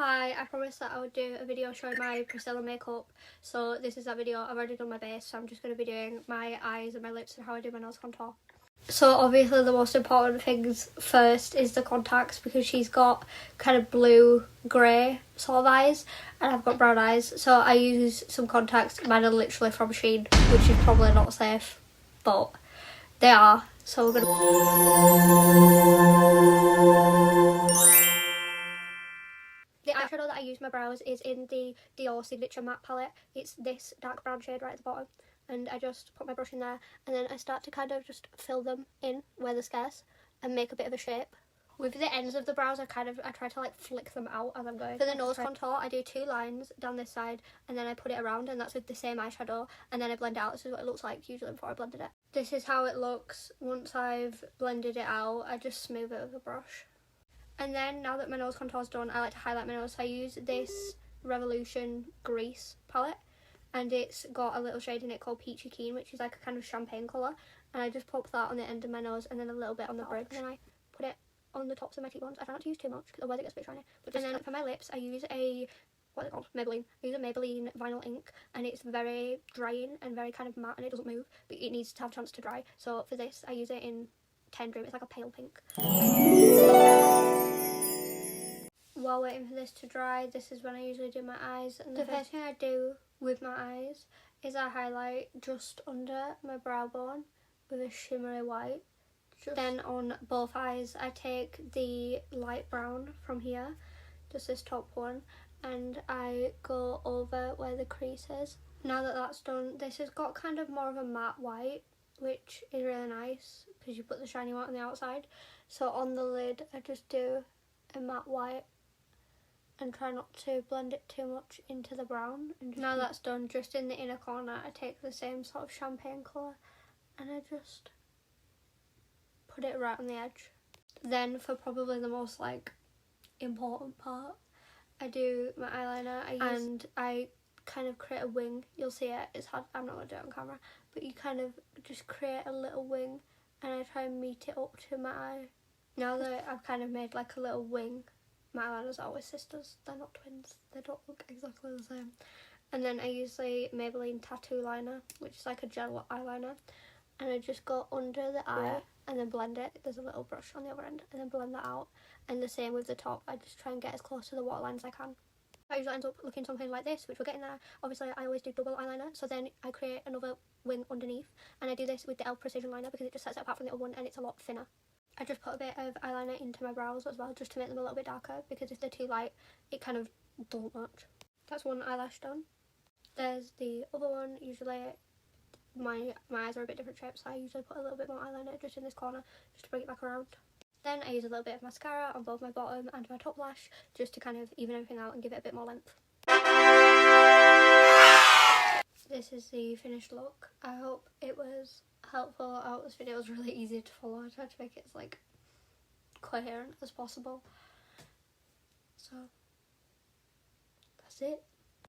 Hi, I promised that I would do a video showing my Priscilla makeup, so this is that video. I've already done my base, so I'm just going to be doing my eyes and my lips and how I do my nose contour. So obviously the most important things first is the contacts, because she's got kind of blue grey sort of eyes and I've got brown eyes, so I use some contacts. Mine are literally from Shein, which is probably not safe, but they are, so we're The eyeshadow that I use my brows is in the Dior Signature Matte palette. It's this dark brown shade right at the bottom, and I just put my brush in there and then I start to kind of just fill them in where they're scarce and make a bit of a shape. With the ends of the brows I try to like flick them out as I'm going. For the nose contour I do 2 lines down this side and then I put it around, and that's with the same eyeshadow, and then I blend it out. This is what it looks like usually before I blended it. This is how it looks once I've blended it out. I just smooth it with a brush. And then now that my nose contour's done, I like to highlight my nose. So I use this Revolution Grease palette, and it's got a little shade in it called Peachy Keen, which is like a kind of champagne colour. And I just pop that on the end of my nose and then a little bit on the bridge. And then I put it on the tops of my cheekbones. I try not to use too much, because otherwise it gets a bit shiny. But and then for my lips, I use a, what's it called? Maybelline. I use a Maybelline vinyl ink, and it's very drying and very kind of matte, and it doesn't move, but it needs to have a chance to dry. So for this, I use it in Tender. It's like a pale pink. While waiting for this to dry, this is when I usually do my eyes. And the first thing I do with my eyes is I highlight just under my brow bone with a shimmery white. Then on both eyes I take the light brown from here, just this top one, and I go over where the crease is. Now that that's done, this has got kind of more of a matte white, which is really nice because you put the shiny one on the outside. So on the lid I just do a matte white and try not to blend it too much into the brown. And now that's done, just in the inner corner I take the same sort of champagne colour and I just put it right on the edge. Then for probably the most like important part, I do my eyeliner. I kind of create a wing. You'll see it, it's hard, I'm not going to do it on camera, but you kind of just create a little wing and I try and meet it up to my eye. Now that I've kind of made like a little wing, my eyeliners are always sisters, they're not twins, they don't look exactly the same. And then I use the Maybelline Tattoo Liner, which is like a gel eyeliner, and I just go under the eye and then blend it. There's a little brush on the other end, and then blend that out. And the same with the top, I just try and get as close to the waterline as I can. I usually end up looking something like this, which we're getting there. Obviously I always do double eyeliner, so then I create another wing underneath, and I do this with the e.l.f. Precision Liner because it just sets it apart from the other one and it's a lot thinner. I just put a bit of eyeliner into my brows as well, just to make them a little bit darker, because if they're too light it kind of don't match. That's one eyelash done. There's the other one. Usually my eyes are a bit different shapes, so I usually put a little bit more eyeliner just in this corner just to bring it back around. Then I use a little bit of mascara on both my bottom and my top lash just to kind of even everything out and give it a bit more length. This is the finished look. I hope it was helpful. I hope this video was really easy to follow. I tried to make it as like coherent as possible. So that's it.